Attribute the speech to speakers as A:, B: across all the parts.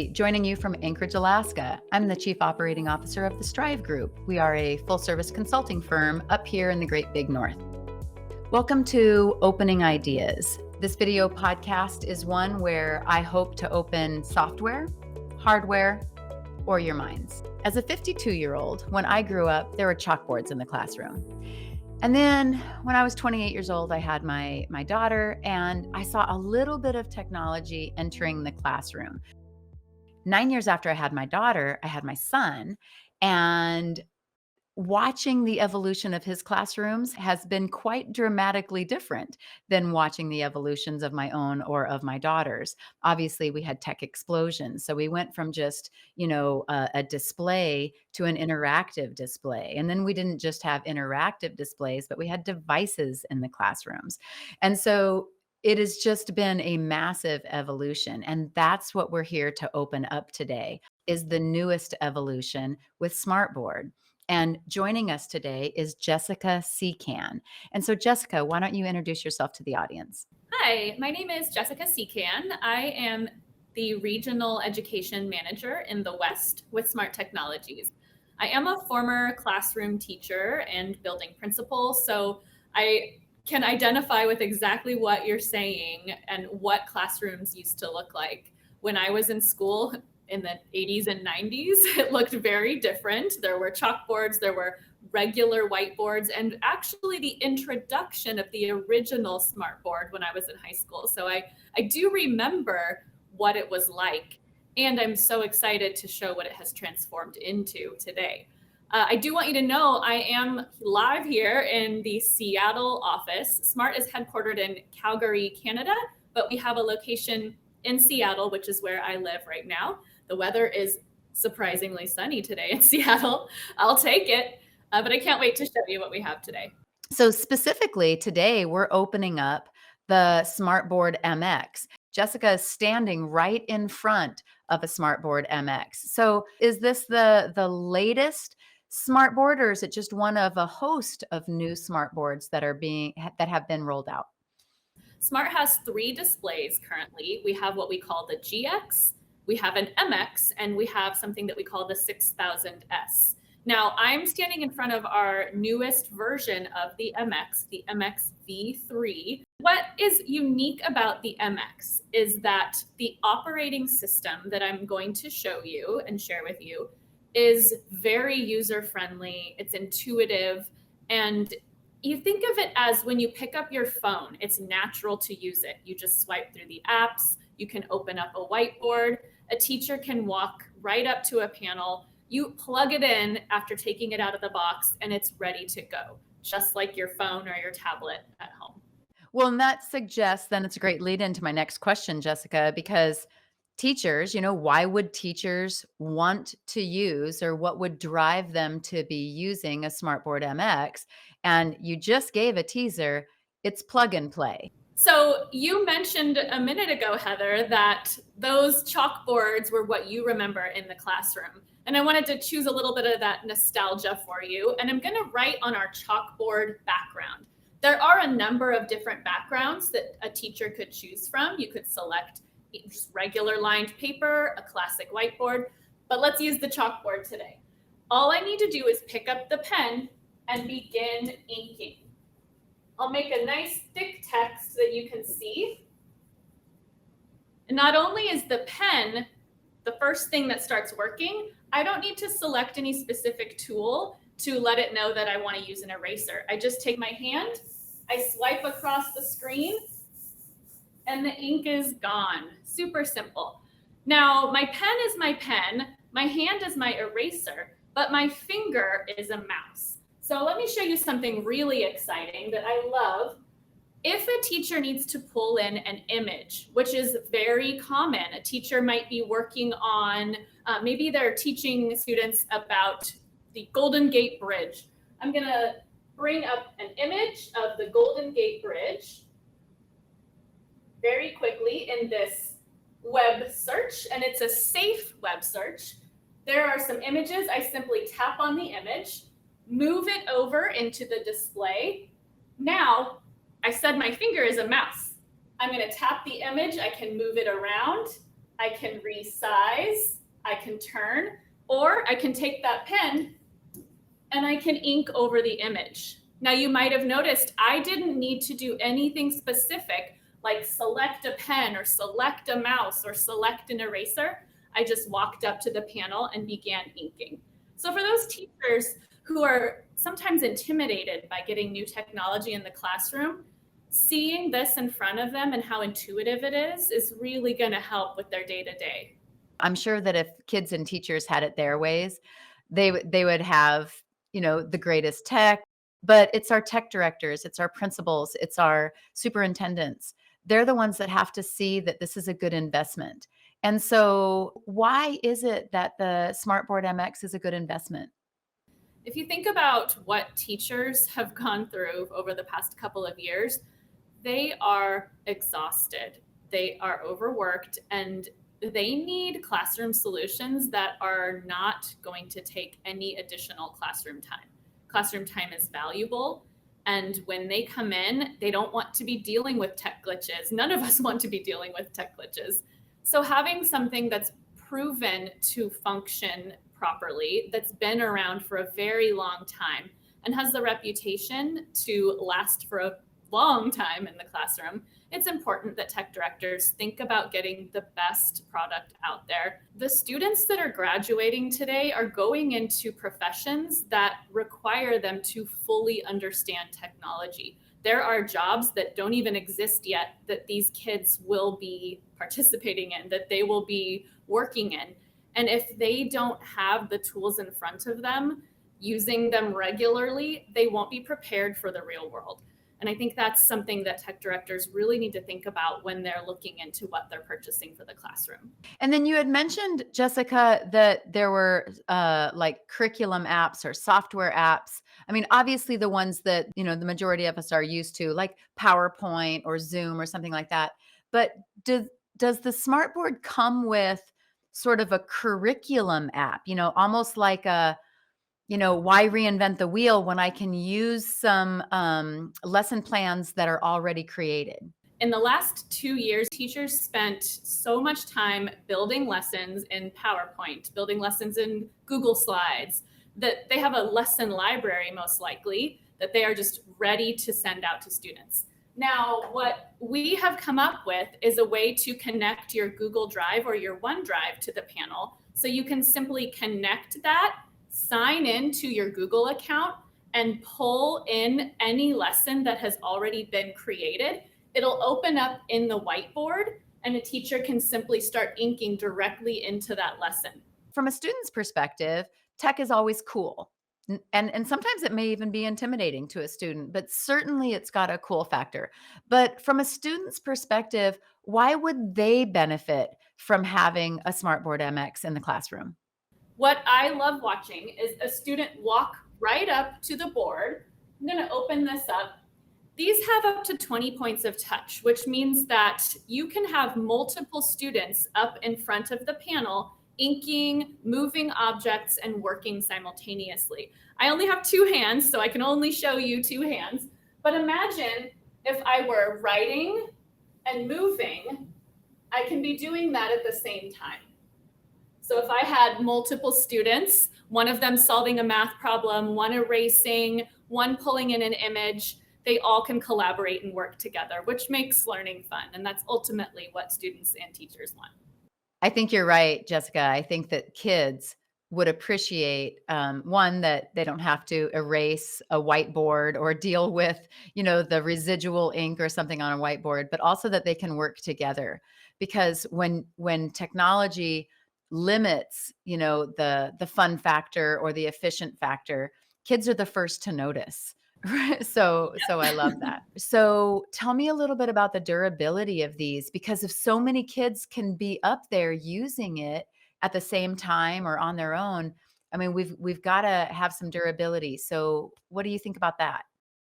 A: Kinzie, joining you from Anchorage, Alaska. I'm the Chief Operating Officer of the Strive Group. We are a full-service consulting firm up here in the Great Big North. Welcome to Opening Ideas. This video podcast is one where I hope to open software, hardware, or your minds. As a 52-year-old, when I grew up, there were chalkboards in the classroom. And then when I was 28 years old, I had my daughter, and I saw a little bit of technology entering the classroom. 9 years after I had my daughter, I had my son, and watching the evolution of his classrooms has been quite dramatically different than watching the evolutions of my own or of my daughter's. Obviously, we had tech explosions. So we went from just, a display to an interactive display. And then we didn't just have interactive displays, but we had devices in the classrooms. And so it has just been a massive evolution. And that's what we're here to open up today is the newest evolution with Smartboard. And joining us today is Jessica Secan. And so, Jessica, why don't you introduce yourself to the audience?
B: Hi, my name is Jessica Secan. I am the Regional Education Manager in the West with Smart Technologies. I am a former classroom teacher and building principal, so I can identify with exactly what you're saying and what classrooms used to look like. When I was in school in the 80s and 90s, it looked very different. There were chalkboards, there were regular whiteboards, and actually the introduction of the original smartboard when I was in high school. So I do remember what it was like, and I'm so excited to show what it has transformed into today. I do want you to know I am live here in the Seattle office. Smart is headquartered in Calgary, Canada, but we have a location in Seattle, which is where I live right now. The weather is surprisingly sunny today in Seattle. I'll take it. But I can't wait to show you what we have today.
A: So, specifically today, we're opening up the Smartboard MX. Jessica is standing right in front of a Smartboard MX. So, is this the latest smartboard, or is it just one of a host of new smartboards that have been rolled out?
B: Smart has 3 displays currently. We have what we call the GX, we have an MX, and we have something that we call the 6000S. Now, I'm standing in front of our newest version of the MX V3. What is unique about the MX is that the operating system that I'm going to show you and share with you is very user-friendly, it's intuitive, and you think of it as when you pick up your phone, it's natural to use it. You just swipe through the apps, you can open up a whiteboard, a teacher can walk right up to a panel, you plug it in after taking it out of the box, and it's ready to go, just like your phone or your tablet at home.
A: Well, and that suggests then it's a great lead into my next question, Jessica, because teachers, why would teachers want to use or what would drive them to be using a Smartboard MX? And you just gave a teaser, it's plug and play.
B: So you mentioned a minute ago, Heather, that those chalkboards were what you remember in the classroom. And I wanted to choose a little bit of that nostalgia for you. And I'm going to write on our chalkboard background. There are a number of different backgrounds that a teacher could choose from. You could select just regular lined paper, a classic whiteboard, but let's use the chalkboard today. All I need to do is pick up the pen and begin inking. I'll make a nice thick text that you can see. And not only is the pen the first thing that starts working, I don't need to select any specific tool to let it know that I want to use an eraser. I just take my hand, I swipe across the screen, and the ink is gone. Super simple. Now, my pen is my pen, my hand is my eraser, but my finger is a mouse. So let me show you something really exciting that I love. If a teacher needs to pull in an image, which is very common, a teacher might be working on, maybe they're teaching students about the Golden Gate Bridge. I'm gonna bring up an image of the Golden Gate Bridge very quickly in this web search, and it's a safe web search. There are some images. I simply tap on the image, move it over into the display. Now, I said my finger is a mouse. I'm going to tap the image. I can move it around. I can resize, I can turn, or I can take that pen and I can ink over the image. Now you might have noticed I didn't need to do anything specific like select a pen or select a mouse or select an eraser. I just walked up to the panel and began inking. So for those teachers who are sometimes intimidated by getting new technology in the classroom, seeing this in front of them and how intuitive it is really going to help with their day to day.
A: I'm sure that if kids and teachers had it their ways, they would have, the greatest tech, but it's our tech directors, it's our principals, it's our superintendents. They're the ones that have to see that this is a good investment. And so why is it that the Smartboard MX is a good investment?
B: If you think about what teachers have gone through over the past couple of years, they are exhausted, they are overworked, and they need classroom solutions that are not going to take any additional classroom time. Classroom time is valuable. And when they come in, they don't want to be dealing with tech glitches. None of us want to be dealing with tech glitches. So having something that's proven to function properly, that's been around for a very long time, and has the reputation to last for a long time in the classroom, it's important that tech directors think about getting the best product out there. The students that are graduating today are going into professions that require them to fully understand technology. There are jobs that don't even exist yet that these kids will be participating in, that they will be working in. And if they don't have the tools in front of them, using them regularly, they won't be prepared for the real world. And I think that's something that tech directors really need to think about when they're looking into what they're purchasing for the classroom.
A: And then you had mentioned, Jessica, that there were like curriculum apps or software apps. I mean, obviously the ones that, the majority of us are used to, like PowerPoint or Zoom or something like that. But does the Smartboard come with sort of a curriculum app, almost like why reinvent the wheel when I can use some lesson plans that are already created?
B: In the last 2 years, teachers spent so much time building lessons in PowerPoint, building lessons in Google Slides, that they have a lesson library, most likely, that they are just ready to send out to students. Now, what we have come up with is a way to connect your Google Drive or your OneDrive to the panel. So you can simply connect that, sign in to your Google account, and pull in any lesson that has already been created. It'll open up in the whiteboard, and a teacher can simply start inking directly into that lesson.
A: From a student's perspective, tech is always cool. And sometimes it may even be intimidating to a student, but certainly it's got a cool factor. But from a student's perspective, why would they benefit from having a Smartboard MX in the classroom?
B: What I love watching is a student walk right up to the board. I'm going to open this up. These have up to 20 points of touch, which means that you can have multiple students up in front of the panel inking, moving objects, and working simultaneously. I only have two hands, so I can only show you two hands. But imagine if I were writing and moving, I can be doing that at the same time. So if I had multiple students, one of them solving a math problem, one erasing, one pulling in an image, they all can collaborate and work together, which makes learning fun. And that's ultimately what students and teachers want.
A: I think you're right, Jessica. I think that kids would appreciate one, that they don't have to erase a whiteboard or deal with, the residual ink or something on a whiteboard, but also that they can work together. Because when technology limits, the fun factor or the efficient factor, kids are the first to notice. So I love that. So tell me a little bit about the durability of these, because if so many kids can be up there using it at the same time or on their own, I mean, we've got to have some durability. So what do you think about that?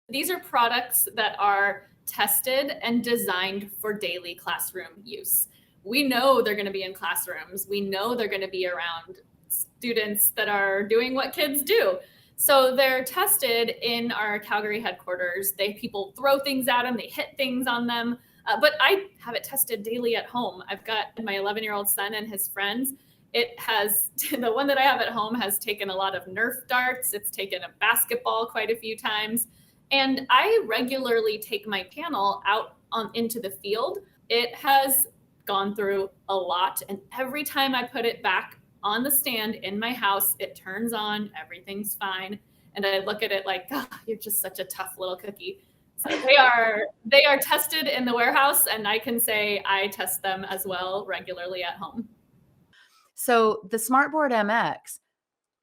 B: These are products that are tested and designed for daily classroom use. We know they're going to be in classrooms. We know they're going to be around students that are doing what kids do. So they're tested in our Calgary headquarters. People throw things at them, they hit things on them. But I have it tested daily at home. I've got my 11-year-old son and his friends. It has, the one that I have at home has taken a lot of Nerf darts. It's taken a basketball quite a few times. And I regularly take my panel out into the field. It has gone through a lot. And every time I put it back on the stand in my house, it turns on, everything's fine. And I look at it like, oh, you're just such a tough little cookie. So they are tested in the warehouse, and I can say I test them as well regularly at home.
A: So the Smartboard MX,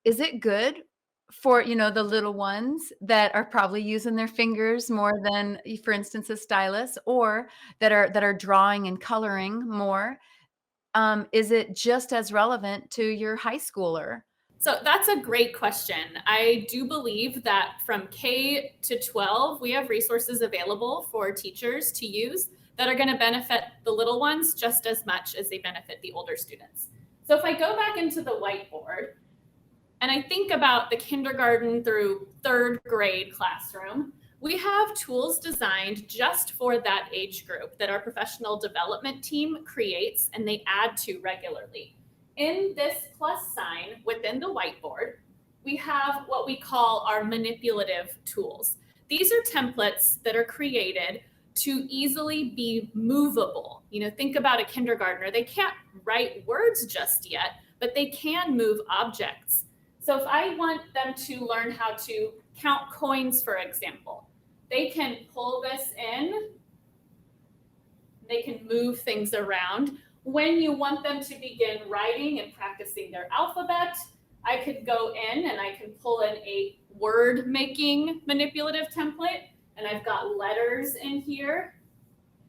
A: is it good for, the little ones that are probably using their fingers more than, for instance, a stylus, or that are drawing and coloring more? Is it just as relevant to your high schooler?
B: So that's a great question. I do believe that from K to 12, we have resources available for teachers to use that are going to benefit the little ones just as much as they benefit the older students. So if I go back into the whiteboard and I think about the kindergarten through third grade classroom, we have tools designed just for that age group that our professional development team creates and they add to regularly. In this plus sign within the whiteboard, we have what we call our manipulative tools. These are templates that are created to easily be movable. Think about a kindergartner. They can't write words just yet, but they can move objects. So if I want them to learn how to count coins, for example, they can pull this in. They can move things around. When you want them to begin writing and practicing their alphabet, I could go in and I can pull in a word making manipulative template, and I've got letters in here.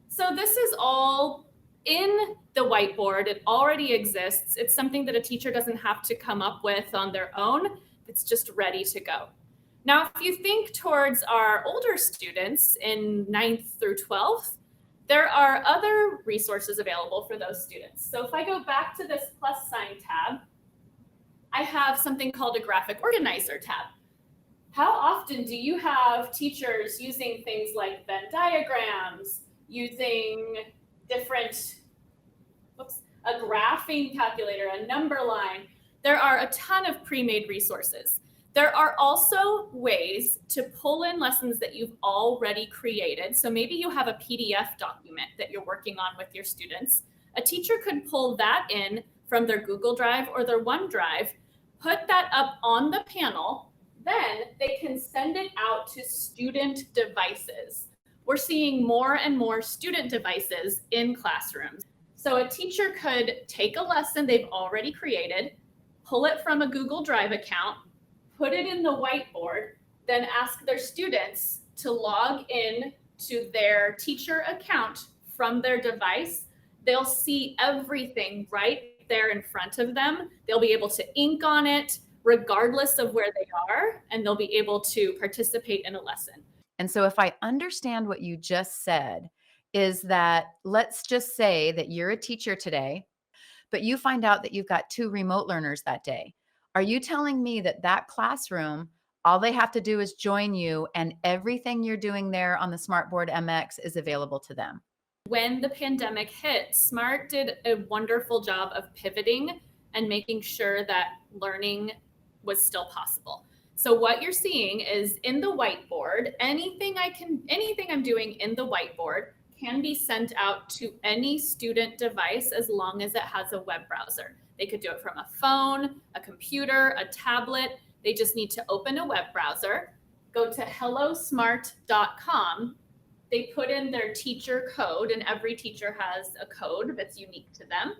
B: So this is all in the whiteboard. It already exists. It's something that a teacher doesn't have to come up with on their own. It's just ready to go. Now, if you think towards our older students in 9th through 12th, there are other resources available for those students. So if I go back to this plus sign tab, I have something called a graphic organizer tab. How often do you have teachers using things like Venn diagrams, using different, a graphing calculator, a number line? There are a ton of pre-made resources. There are also ways to pull in lessons that you've already created. So maybe you have a PDF document that you're working on with your students. A teacher could pull that in from their Google Drive or their OneDrive, put that up on the panel, then they can send it out to student devices. We're seeing more and more student devices in classrooms. So a teacher could take a lesson they've already created, pull it from a Google Drive account, put it in the whiteboard, then ask their students to log in to their teacher account from their device. They'll see everything right there in front of them. They'll be able to ink on it regardless of where they are, and they'll be able to participate in a lesson.
A: And so if I understand what you just said, is that let's just say that you're a teacher today, but you find out that you've got 2 remote learners that day. Are you telling me that classroom, all they have to do is join you and everything you're doing there on the Smartboard MX is available to them?
B: When the pandemic hit, Smart did a wonderful job of pivoting and making sure that learning was still possible. So what you're seeing is in the whiteboard, anything I'm doing in the whiteboard can be sent out to any student device as long as it has a web browser. They could do it from a phone, a computer, a tablet. They just need to open a web browser, go to hellosmart.com. They put in their teacher code, and every teacher has a code that's unique to them.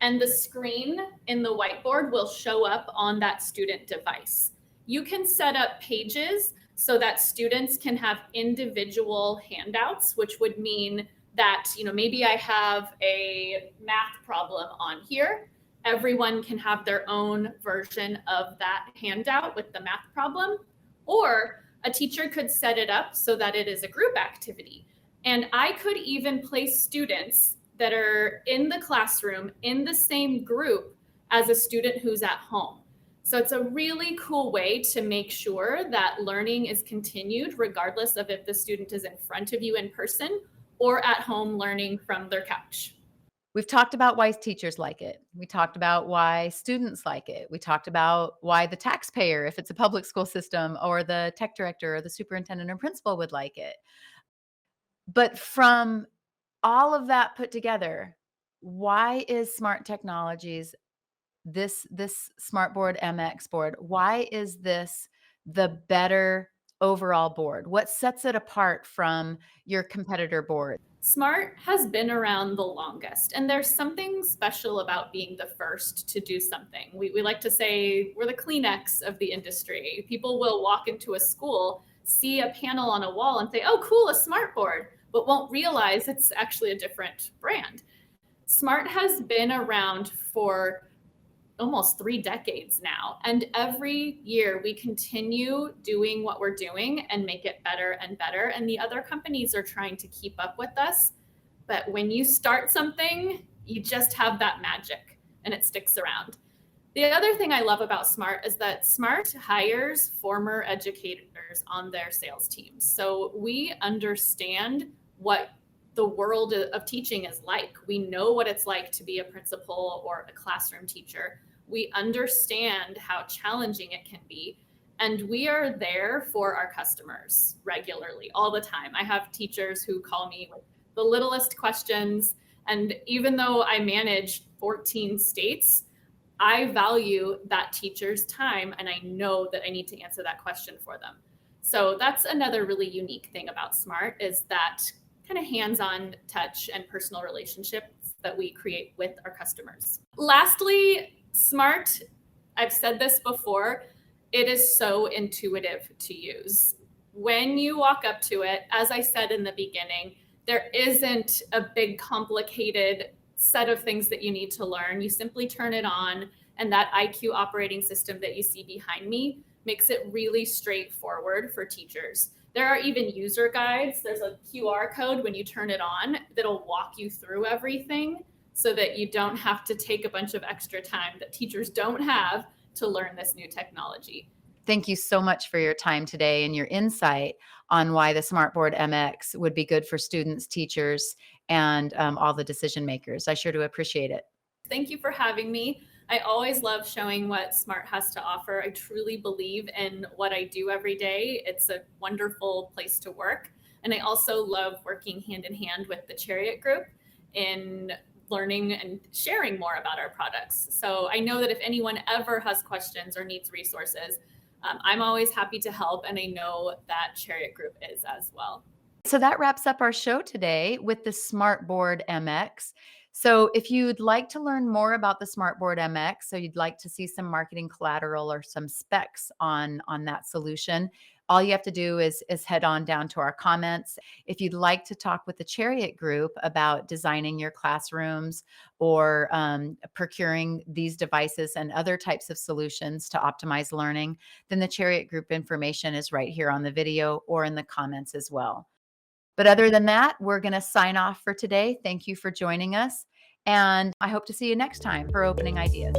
B: And the screen in the whiteboard will show up on that student device. You can set up pages so that students can have individual handouts, which would mean that, maybe I have a math problem on here. Everyone can have their own version of that handout with the math problem, or a teacher could set it up so that it is a group activity. And I could even place students that are in the classroom in the same group as a student who's at home. So it's a really cool way to make sure that learning is continued regardless of if the student is in front of you in person or at home learning from their couch.
A: We've talked about why teachers like it. We talked about why students like it. We talked about why the taxpayer, if it's a public school system, or the tech director or the superintendent or principal would like it. But from all of that put together, why is smart technologies this smartboard MX board, why is this the better overall board? What sets it apart from your competitor board?
B: Smart has been around the longest, and there's something special about being the first to do something. We like to say we're the Kleenex of the industry. People will walk into a school, see a panel on a wall, and say, oh, cool, a smart board, but won't realize it's actually a different brand. Smart has been around for almost 3 decades now. And every year we continue doing what we're doing and make it better and better. And the other companies are trying to keep up with us. But when you start something, you just have that magic and it sticks around. The other thing I love about Smart is that Smart hires former educators on their sales teams. So we understand what the world of teaching is like. We know what it's like to be a principal or a classroom teacher. We understand how challenging it can be. And we are there for our customers regularly, all the time. I have teachers who call me with the littlest questions. And even though I manage 14 states, I value that teacher's time and I know that I need to answer that question for them. So that's another really unique thing about Smart is that kind of hands-on touch and personal relationships that we create with our customers. Lastly, Smart, I've said this before, it is so intuitive to use. When you walk up to it, as I said in the beginning, there isn't a big complicated set of things that you need to learn. You simply turn it on, and that IQ operating system that you see behind me makes it really straightforward for teachers. There are even user guides. There's a QR code when you turn it on that'll walk you through everything so that you don't have to take a bunch of extra time that teachers don't have to learn this new technology.
A: Thank you so much for your time today and your insight on why the Smartboard MX would be good for students, teachers, and all the decision makers. I sure do appreciate it.
B: Thank you for having me. I always love showing what Smart has to offer. I truly believe in what I do every day. It's a wonderful place to work. And I also love working hand in hand with the Chariot Group in learning and sharing more about our products. So I know that if anyone ever has questions or needs resources, I'm always happy to help. And I know that Chariot Group is as well.
A: So that wraps up our show today with the Smartboard MX. So if you'd like to learn more about the Smartboard MX, so you'd like to see some marketing collateral or some specs on that solution, all you have to do is head on down to our comments. If you'd like to talk with the Chariot Group about designing your classrooms or procuring these devices and other types of solutions to optimize learning, then the Chariot Group information is right here on the video or in the comments as well. But other than that, we're going to sign off for today. Thank you for joining us. And I hope to see you next time for Opening Ideas.